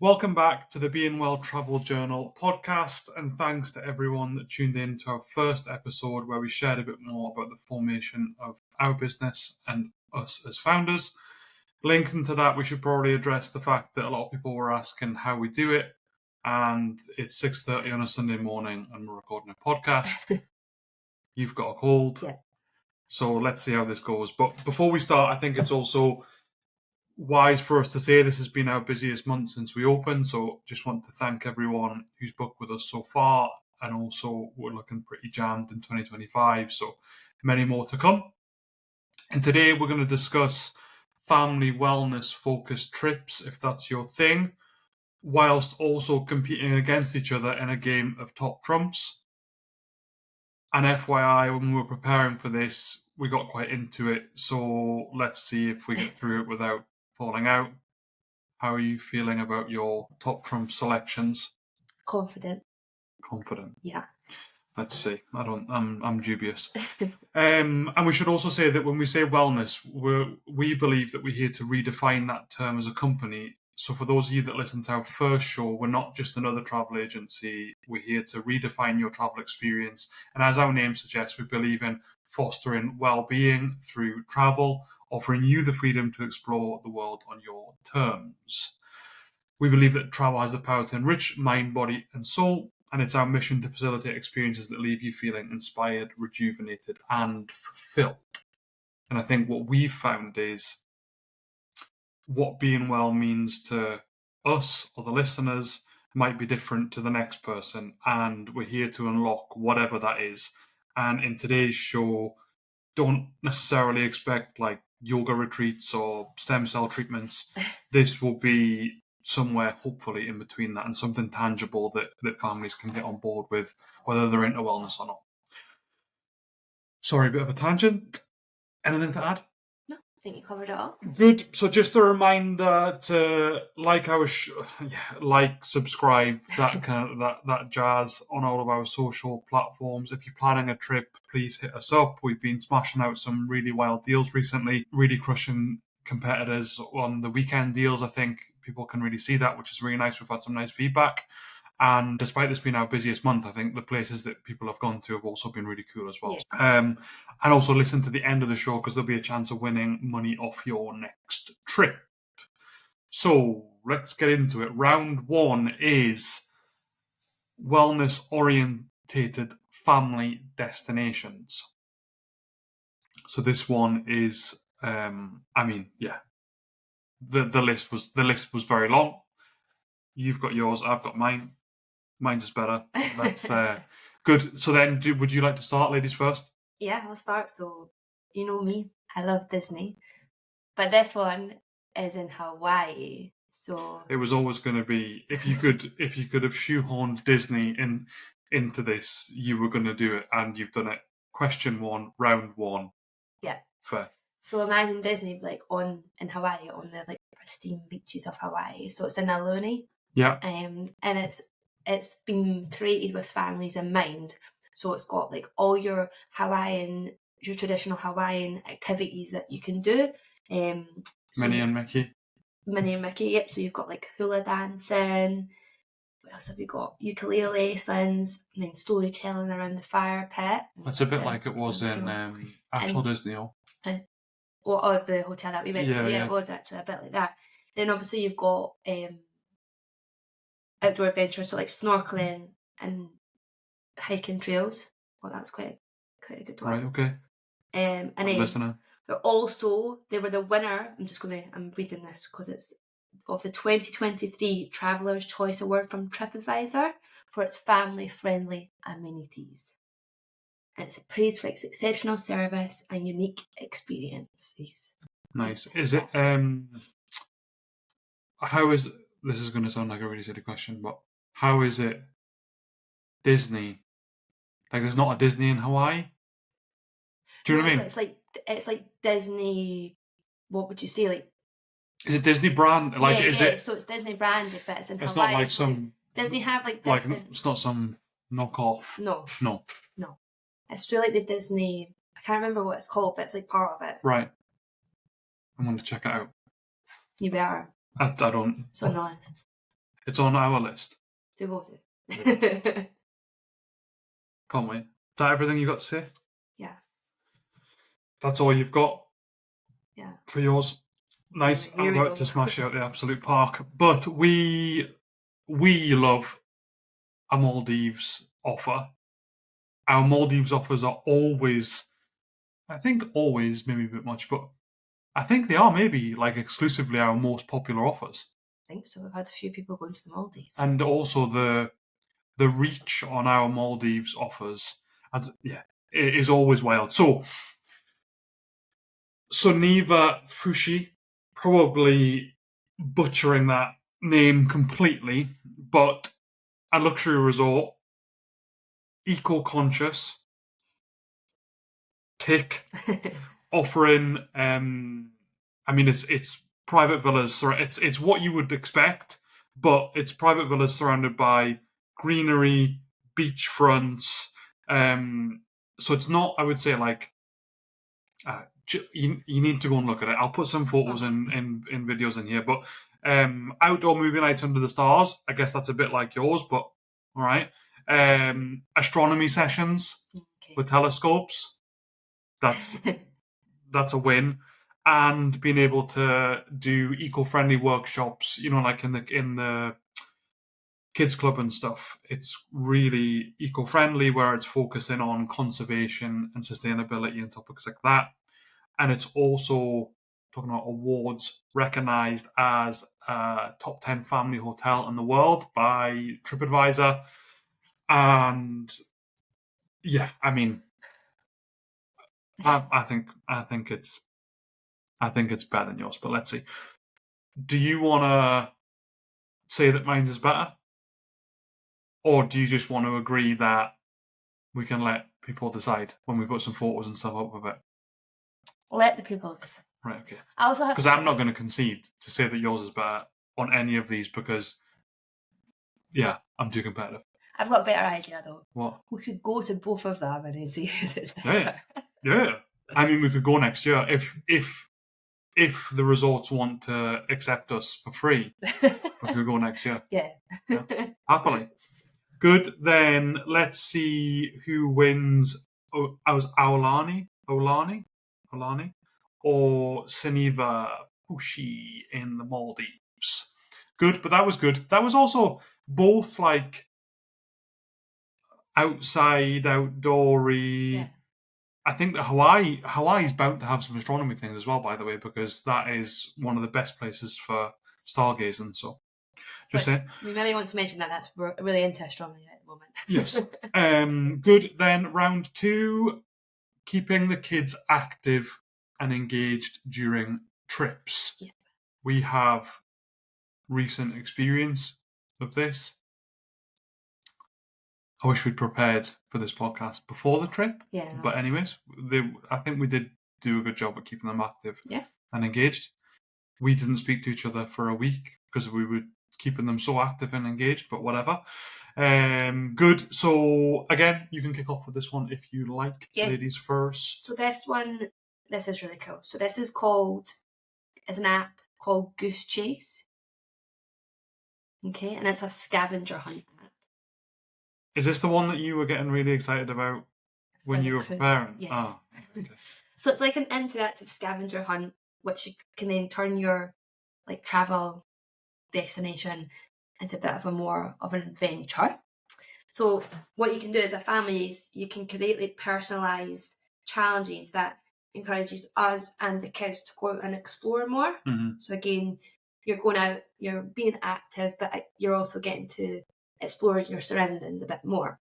Welcome back to the Being Well Travel Journal podcast, and thanks to everyone that tuned in to our first episode where we shared a bit more about the formation of our business and us as founders. Linked into that, we should probably address the fact that a lot of people were asking how we do it, and it's 6:30 on a Sunday morning and we're recording a podcast. You've got a cold. Yeah. So let's see how this goes. But before we start, I think it's also wise for us to say this has been our busiest month since we opened, so just want to thank everyone who's booked with us so far, and also we're looking pretty jammed in 2025, so many more to come. And today we're going to discuss family wellness focused trips, if that's your thing, whilst also competing against each other in a game of top trumps. And FYI, when we were preparing for this, we got quite into it, so let's see if we get through it without falling out. How are you feeling about your top trump selections? Confident. Yeah. Let's see. I'm dubious. And we should also say that when we say wellness, we believe that we're here to redefine that term as a company. So for those of you that listen to our first show, we're not just another travel agency. We're here to redefine your travel experience. And as our name suggests, we believe in fostering well-being through travel, offering you the freedom to explore the world on your terms. We believe that travel has the power to enrich mind, body, and soul, and it's our mission to facilitate experiences that leave you feeling inspired, rejuvenated, and fulfilled. And I think what we've found is what being well means to us or the listeners might be different to the next person, and we're here to unlock whatever that is. And in today's show, don't necessarily expect like yoga retreats or stem cell treatments. This will be somewhere hopefully in between that, and something tangible that families can get on board with, whether they're into wellness or not. Sorry, a bit of a tangent. Anything to add? No, I think you covered it all. Good. So just a reminder to like our subscribe, that kind of that jazz on all of our social platforms. If you're planning a trip, please hit us up. We've been smashing out some really wild deals recently, really crushing competitors on the weekend deals. I think people can really see that, which is really nice. We've had some nice feedback. And despite this being our busiest month, I think the places that people have gone to have also been really cool as well. Yeah. And also listen to the end of the show because there'll be a chance of winning money off your next trip. So let's get into it. Round one is wellness-orientated family destinations. So this one is, the list was very long. You've got yours, I've got mine. Mine is better. That's good. So then, would you like to start, ladies first? Yeah, I'll start. So, you know me, I love Disney. But this one is in Hawaii. So it was always going to be, if you could have shoehorned Disney into this, you were going to do it, and you've done it. Question one, round one. Yeah. Fair. So imagine Disney in Hawaii, on the pristine beaches of Hawaii. So it's in Aulani. Yeah. And it's been created with families in mind. So it's got all your traditional Hawaiian activities that you can do. Minnie and Mickey. Yep. So you've got hula dancing. What else have you got? Ukulele lessons, and then storytelling around the fire pit. That's a bit like it was in actual Disney. The hotel that we went to. Yeah, it was actually a bit like that. And then obviously you've got outdoor adventures, so snorkeling and hiking trails. Well, that's quite a good one. Right, okay. And I'm then listening. But also they were the winner. I'm reading this because it's of the 2023 Traveller's Choice Award from TripAdvisor for its family-friendly amenities. And it's praised for its exceptional service and unique experiences. Nice. Is it this is going to sound like a really silly question, but how is it Disney? There's not a Disney in Hawaii? Do you know what I mean? It's like Disney. What would you say? Is it Disney brand? So it's Disney branded, but it's in Hawaii. It's not like some Disney have different. It's not some knockoff. No. It's really the Disney. I can't remember what it's called, but it's part of it. Right. I'm going to check it out. You better. I don't. It's on the list. It's on our list. to go to. Can't wait. Is that everything you got to say? Yeah. That's all you've got? Yeah. For yours? Nice. Here I'm we about go. to smash out the absolute park. But we love a Maldives offer. Our Maldives offers are always, I think always, maybe a bit much, but I think they are maybe like exclusively our most popular offers. I think so. I've had a few people going to the Maldives. And also the reach on our Maldives offers, and yeah, it is always wild. So Suniva Fushi, probably butchering that name completely, but a luxury resort, eco-conscious, tick, offering. I mean, it's private villas. So it's what you would expect, but it's private villas surrounded by greenery, beachfronts. So it's not. I would say like. You need to go and look at it. I'll put some photos in videos in here. But outdoor movie nights under the stars. I guess that's a bit like yours, but all right. Astronomy sessions with telescopes. That's a win. And being able to do eco-friendly workshops, like in the kids club and stuff. It's really eco-friendly, where it's focusing on conservation and sustainability and topics like that. And it's also, talking about awards, recognised as a top 10 family hotel in the world by TripAdvisor. And yeah, I mean, I think it's better than yours. But let's see. Do you want to say that mine is better, or do you just want to agree that we can let people decide when we put some photos and stuff up of it? Let the people decide. Right, okay. I also have Because I'm not going to concede to say that yours is better on any of these because, yeah, I'm too competitive. I've got a better idea though. What? We could go to both of them and then see who's it's better. Yeah. I mean, we could go next year if the resorts want to accept us for free. We could go next year. Yeah. Happily. Good. Then let's see who wins. I was Olani or Suniva Fushi in the Maldives. Good, but that was good. That was also both like outside, outdoory. Yeah. I think that Hawaii's bound to have some astronomy things as well, by the way, because that is one of the best places for stargazing. So, just saying. We maybe want to mention that's really into astronomy at the moment. Yes. Good. Then round 2, keeping the kids active and engaged during trips. Yeah. We have recent experience of this. I wish we'd prepared for this podcast before the trip. Yeah. But anyways, I think we did do a good job at keeping them active and engaged. We didn't speak to each other for a week because we were keeping them so active and engaged, but whatever. Good. So again, you can kick off with this one if you like. Yeah. Ladies first. So this is really cool. So this is it's an app called Goose Chase. Okay, and it's a scavenger hunt app. Is this the one that you were getting really excited about when you were preparing? Yeah. Oh, okay. So it's like an interactive scavenger hunt, which you can then turn your like travel destination into a bit of an adventure. So what you can do as a family is you can create like personalised challenges that encourages us and the kids to go out and explore more. Mm-hmm. So again, you're going out, you're being active, but you're also getting to explore your surroundings a bit more.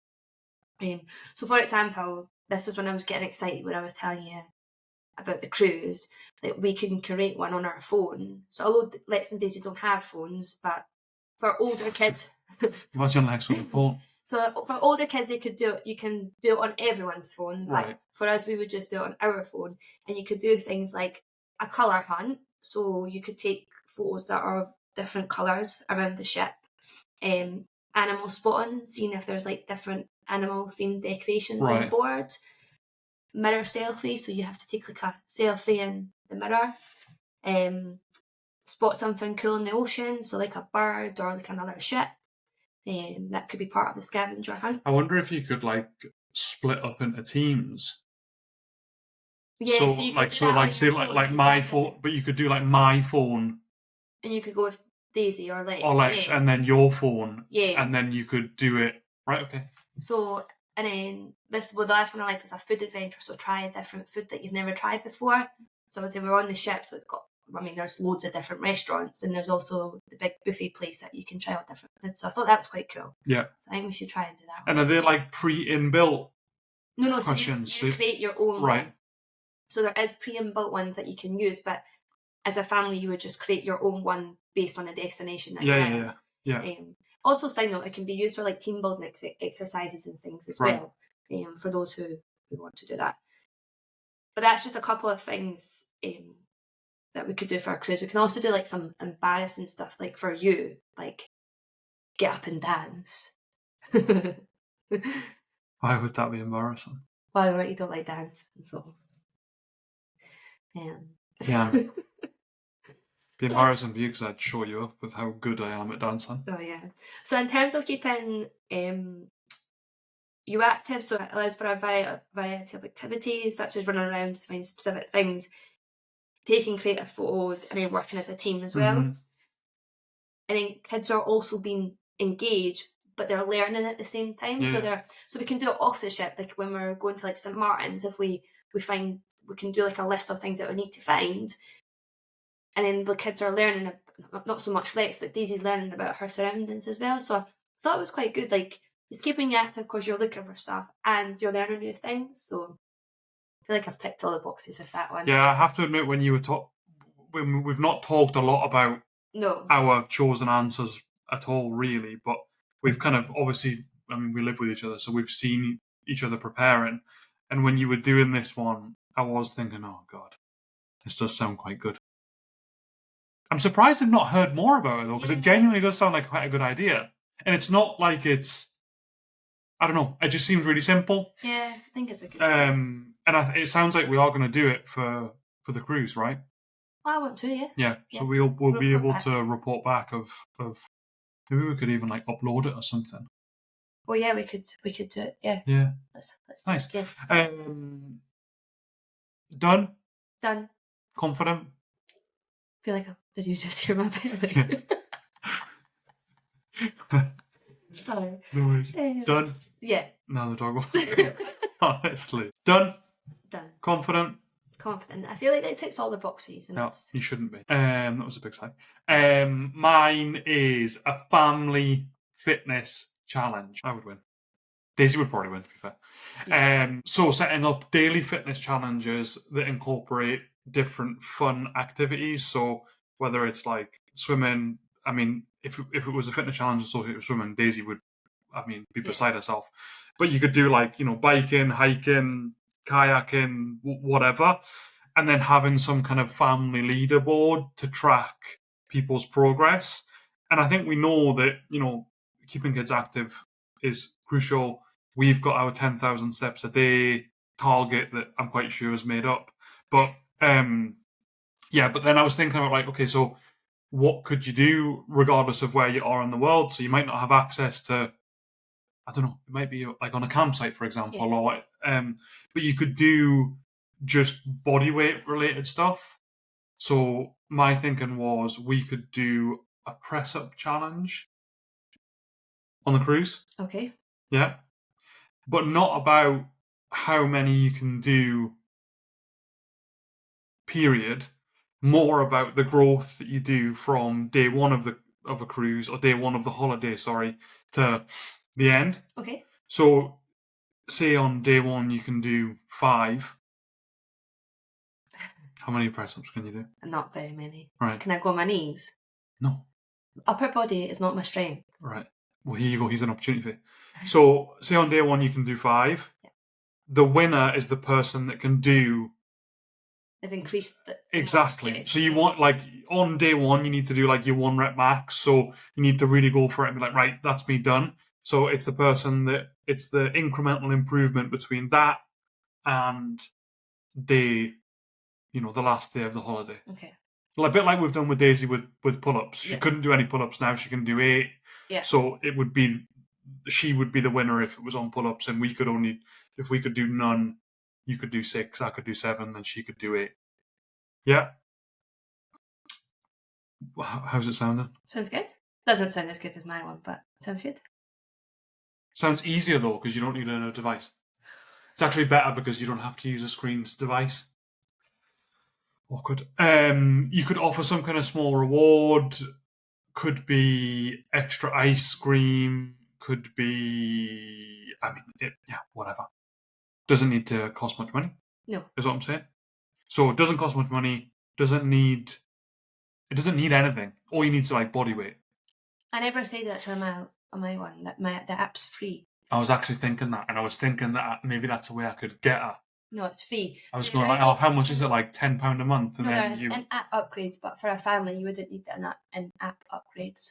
So for example, this was when I was getting excited when I was telling you about the cruise, that we can create one on our phone. So although Lex and Daisy don't have phones, but for older kids... Imagine Lex with a phone. So for older kids, you can do it on everyone's phone. Right. But for us, we would just do it on our phone. And you could do things like a colour hunt. So you could take photos that are of different colours around the ship. Animal spotting, seeing if there's like different animal themed decorations on board. Mirror selfie, so you have to take like a selfie in the mirror. spot something cool in the ocean, so like a bird or like another ship. That could be part of the scavenger hunt. I wonder if you could like split up into teams. Yeah, So so you could like do so that like on say your like phone, like so you my can phone, but you could do like my phone and you could go with Daisy or like or Lex, yeah, and then your phone, yeah. and then you could do it right. Okay. So and then the last one I liked was a food adventure. So try a different food that you've never tried before. So obviously we're on the ship, so it's got. I mean, there's loads of different restaurants, and there's also the big buffet place that you can try out different foods. So I thought that was quite cool. Yeah. So I think we should try and do that. And are they like pre-inbuilt No. So questions? you create your own Right. one. So there is pre-inbuilt ones that you can use, but as a family, you would just create your own one based on a destination that you're in. Yeah. Also, side note, it can be used for like team building exercises and things as Right. well, for those who want to do that. But that's just a couple of things that we could do for our cruise. We can also do like some embarrassing stuff, like for you, like get up and dance. Why would that be embarrassing? Well, right, you don't like dance, so Yeah. Be embarrassing for you because I'd show you up with how good I am at dancing. Oh yeah. So in terms of keeping you active, so it allows for a variety of activities such as running around to find specific things, taking creative photos, and then working as a team as well. Mm-hmm. And then kids are also being engaged, but they're learning at the same time. Yeah. So we can do it off the ship, like when we're going to like St. Martin's, if we find we can do like a list of things that we need to find. And then the kids are learning, not so much Lex, but Daisy's learning about her surroundings as well. So I thought it was quite good. Like, it's keeping you active because you're looking for stuff and you're learning new things. So I feel like I've ticked all the boxes with that one. Yeah, I have to admit, when we've not talked a lot about our chosen answers at all, really, but we've kind of obviously, I mean, we live with each other, so we've seen each other preparing. And when you were doing this one, I was thinking, oh God, this does sound quite good. I'm surprised I've not heard more about it though, because it genuinely does sound like quite a good idea. And it's not like it's, I don't know, it just seems really simple. Yeah, I think it's a good idea. And it sounds like we are going to do it for the cruise, right? Well, I want to, yeah. Yeah, so we'll be able to report back of maybe we could even like upload it or something. Well, yeah, we could do it. Yeah. Yeah. Let's nice. Yeah. Done. I Confident. feel like, did you just hear my belly? Sorry. No worries. Done. Yeah. No, the dog was honestly. Done. Confident. I feel like it ticks all the boxes. And no, you shouldn't be. That was a big sigh. Mine is a family fitness challenge. I would win. Daisy would probably win, to be fair. Yeah. So setting up daily fitness challenges that incorporate different fun activities. So whether it's like swimming, I mean, if it was a fitness challenge associated with swimming, Daisy would, be beside herself. But you could do like, biking, hiking, kayaking, whatever, and then having some kind of family leaderboard to track people's progress. And I think we know that, keeping kids active is crucial. We've got our 10,000 steps a day target that I'm quite sure is made up. But but then I was thinking about like, okay, so what could you do regardless of where you are in the world? So you might not have access to, I don't know, it might be like on a campsite, for example, or but you could do just body weight related stuff. So my thinking was we could do a press up challenge on the cruise. Okay. Yeah. But not about how many you can do, period. More about the growth that you do from day one of a cruise, or day one of the holiday, to the end. Okay. So say on day one you can do 5. How many press-ups can you do? Not very many. Right. Can I go on my knees? No. Upper body is not my strength. Right. Well, here you go. Here's an opportunity. So say on day one you can do 5. Yeah. The winner is the person that can do. They've increased the exactly. So you want, like, on day one you need to do like your 1 rep max. So you need to really go for it and be like, right, that's me done. So it's the incremental improvement between that and day, the last day of the holiday. Okay. Well, a bit like we've done with Daisy with pull-ups. She Yeah. couldn't do any pull-ups, now she can do 8. Yeah. So she would be the winner if it was on pull-ups, and if we could do none, you could do 6, I could do 7, and she could do 8. Yeah. How's it sounding? Sounds good. Doesn't sound as good as my one, but sounds good. Sounds easier though, because you don't need a device. It's actually better because you don't have to use a screened device. Awkward. You could offer some kind of small reward. Could be extra ice cream. Could be, whatever. Doesn't need to cost much money. No. Is what I'm saying. So it doesn't cost much money. It doesn't need anything. All you need is like body weight. I never say that to my one, that the app's free. I was actually thinking that, and I was thinking that maybe that's a way I could get her. No, it's free. I was going like, how much is it? Like £10 a month? And no, then there's in-app upgrades, but for a family, you wouldn't need in-app upgrades.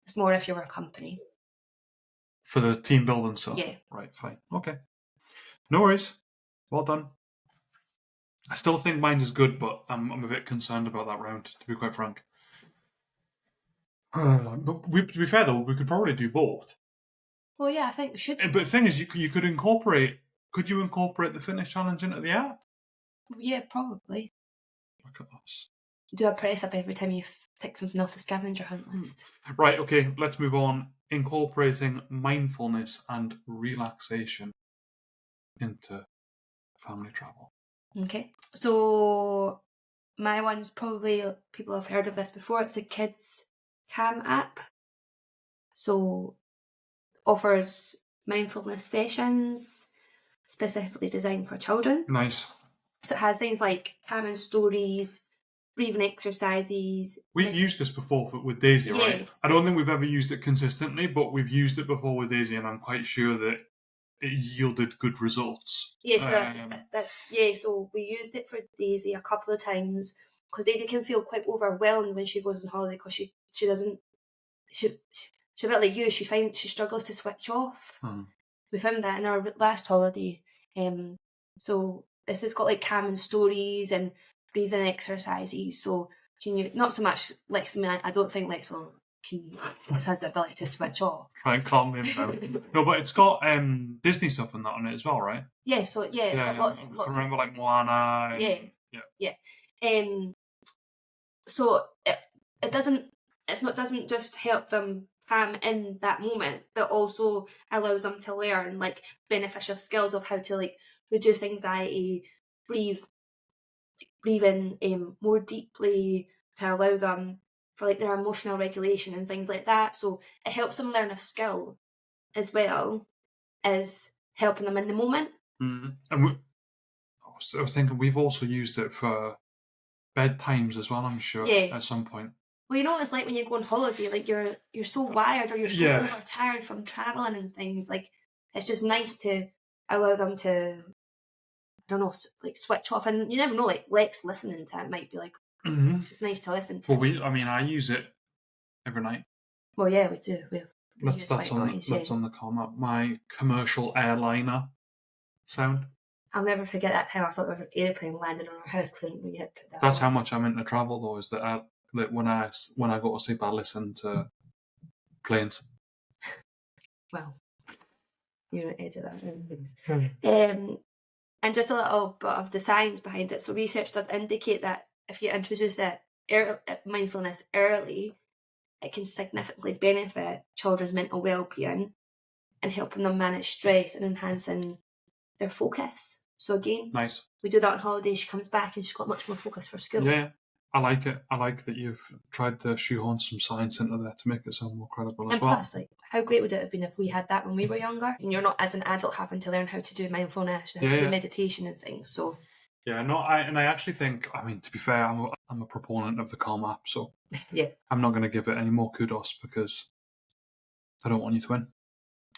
It's more if you were a company. For the team building stuff? Yeah. Right, fine. Okay. No worries. Well done. I still think mine is good, but I'm a bit concerned about that round, to be quite frank. But to be fair, though, we could probably do both. Well, yeah, I think we should. But the thing is, you could incorporate... Could you incorporate the fitness challenge into the app? Yeah, probably. Look at us. Do a press up every time you tick something off the scavenger hunt list. Right, okay, let's move on. Incorporating mindfulness and relaxation into family travel. Okay. So my one's probably, people have heard of this before, it's a kids cam app. So offers mindfulness sessions specifically designed for children. Nice. So it has things like calming stories, breathing exercises. We've used this before with Daisy, right? Yeah. I don't think we've ever used it consistently, but we've used it before with Daisy, and I'm quite sure that it yielded good results. Yes, so we used it for Daisy a couple of times because Daisy can feel quite overwhelmed when she goes on holiday because she's a bit like you. She struggles to switch off. We found that in our last holiday. So this has got like calming stories and breathing exercises. So not so much Lex. I don't think Lex has the ability to switch off. Try and calm him down. No, but it's got Disney stuff and that on it as well, right? Yeah. So it's got lots. I remember like Moana. Yeah. So it doesn't just help them calm in that moment, but also allows them to learn like beneficial skills of how to like reduce anxiety, breathe in more deeply, to allow them for like their emotional regulation and things like that. So it helps them learn a skill as well as helping them in the moment. Mm-hmm. And I was thinking we've also used it for bedtimes as well, I'm sure, at some point. Well, you know what it's like when you go on holiday, like you're so wired or you're so overtired from travelling and things. Like it's just nice to allow them to, I don't know, like switch off. And you never know, like Lex listening to it might be like, it's nice to listen to. Well, I use it every night. Well, yeah, we do. That's on the comment. My commercial airliner sound. I'll never forget that time I thought there was an airplane landing on our house because I didn't know you had put that. That's how much I'm into travel, though. Is that when I go to sleep, I listen to planes. Well, you don't edit that and things. And just a little bit of the science behind it. So research does indicate that if you introduce mindfulness early, it can significantly benefit children's mental well-being and helping them manage stress and enhancing their focus. So again, nice. We do that on holiday. She comes back and she's got much more focus for school. Yeah, I like it. I like that you've tried to shoehorn some science into there to make it sound more credible as well. And plus, like, how great would it have been if we had that when we were younger? And you're not, as an adult, having to learn how to do mindfulness, how to do meditation and things. So yeah, no, I actually think, to be fair, I'm a proponent of the Calm app, so I'm not going to give it any more kudos because I don't want you to win,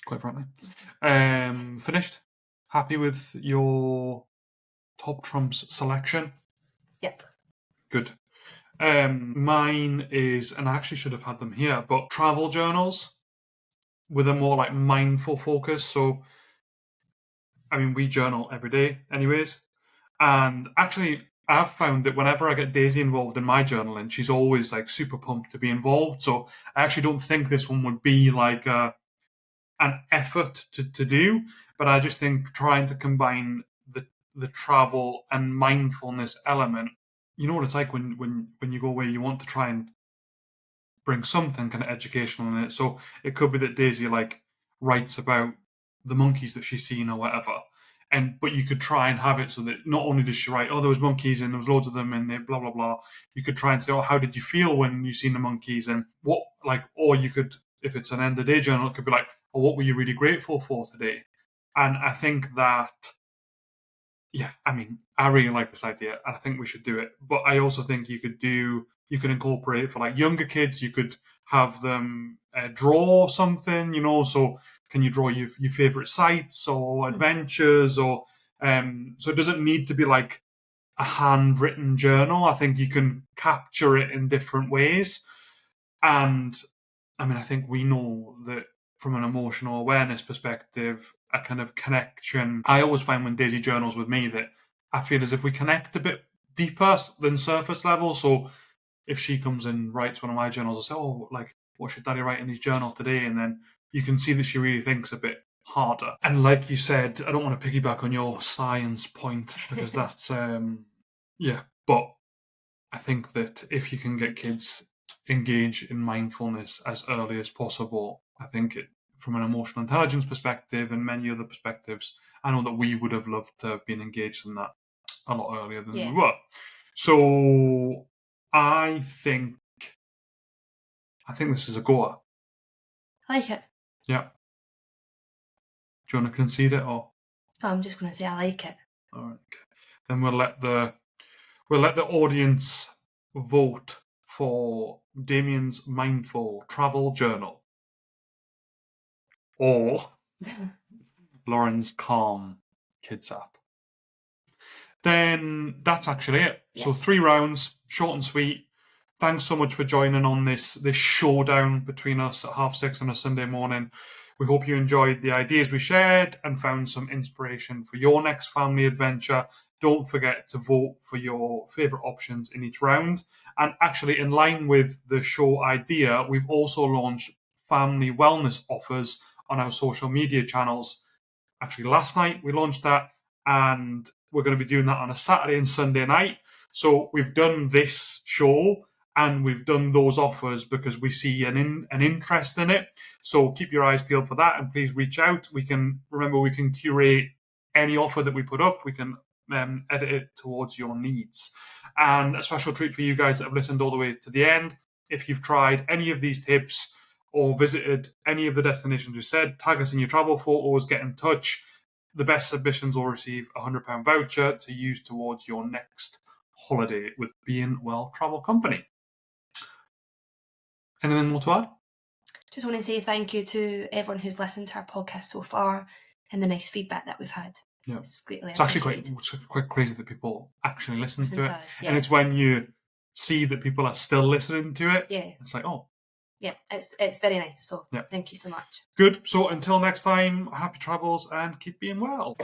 quite frankly. Finished? Happy with your top trumps selection? Yep. Good. Mine is, and I actually should have had them here, but travel journals with a more like mindful focus. So, we journal every day anyways. And actually, I've found that whenever I get Daisy involved in my journaling, she's always like super pumped to be involved. So I actually don't think this one would be like an effort to do, but I just think trying to combine the travel and mindfulness element. You know what it's like when you go away, you want to try and bring something kind of educational in it. So it could be that Daisy like writes about the monkeys that she's seen or whatever. But you could try and have it so that not only does she write, oh, there was monkeys and there was loads of them and blah blah blah. You could try and say, oh, how did you feel when you seen the monkeys and what like, or you could, if it's an end of day journal, it could be like, oh, what were you really grateful for today? And I think that, yeah, I mean, I really like this idea, and I think we should do it. But I also think you could incorporate it for like younger kids. You could have them draw something, So can you draw your favorite sites or adventures, or so it doesn't need to be like a handwritten journal. I think you can capture it in different ways, and I mean, I think we know that from an emotional awareness perspective, a kind of connection. I always find when Daisy journals with me that I feel as if we connect a bit deeper than surface level. So if she comes and writes one of my journals, I say, oh, like, what should Daddy write in his journal today? And then you can see that she really thinks a bit harder. And like you said, I don't want to piggyback on your science point because that's, yeah, but I think that if you can get kids engaged in mindfulness as early as possible, I think from an emotional intelligence perspective and many other perspectives, I know that we would have loved to have been engaged in that a lot earlier than we were. So I think this is a goer. I like it. Yeah. Do you want to concede it or? Oh, I'm just going to say I like it. All right. Okay. Then we'll let the audience vote for Damien's Mindful Travel Journal or Lauren's Calm Kids app. Then that's actually it. Yeah. So 3 rounds, short and sweet. Thanks so much for joining on this showdown between us at 6:30 on a Sunday morning. We hope you enjoyed the ideas we shared and found some inspiration for your next family adventure. Don't forget to vote for your favourite options in each round. And actually, in line with the show idea, we've also launched family wellness offers on our social media channels. Actually, last night we launched that, and we're going to be doing that on a Saturday and Sunday night. So we've done this show and we've done those offers because we see an interest in it. So keep your eyes peeled for that, and please reach out. We can curate any offer that we put up. We can edit it towards your needs. And a special treat for you guys that have listened all the way to the end. If you've tried any of these tips or visited any of the destinations we said, tag us in your travel photos, get in touch. The best submissions will receive a £100 voucher to use towards your next holiday with Being Well Travel Company. Anything more to add? Just want to say thank you to everyone who's listened to our podcast so far and the nice feedback that we've had. Yeah. It's greatly It's actually quite crazy that people actually listen to it. Us, yeah. And it's when you see that people are still listening to it. Yeah. It's like, oh. Yeah, it's very nice. So Thank you so much. Good. So until next time, happy travels and keep being well.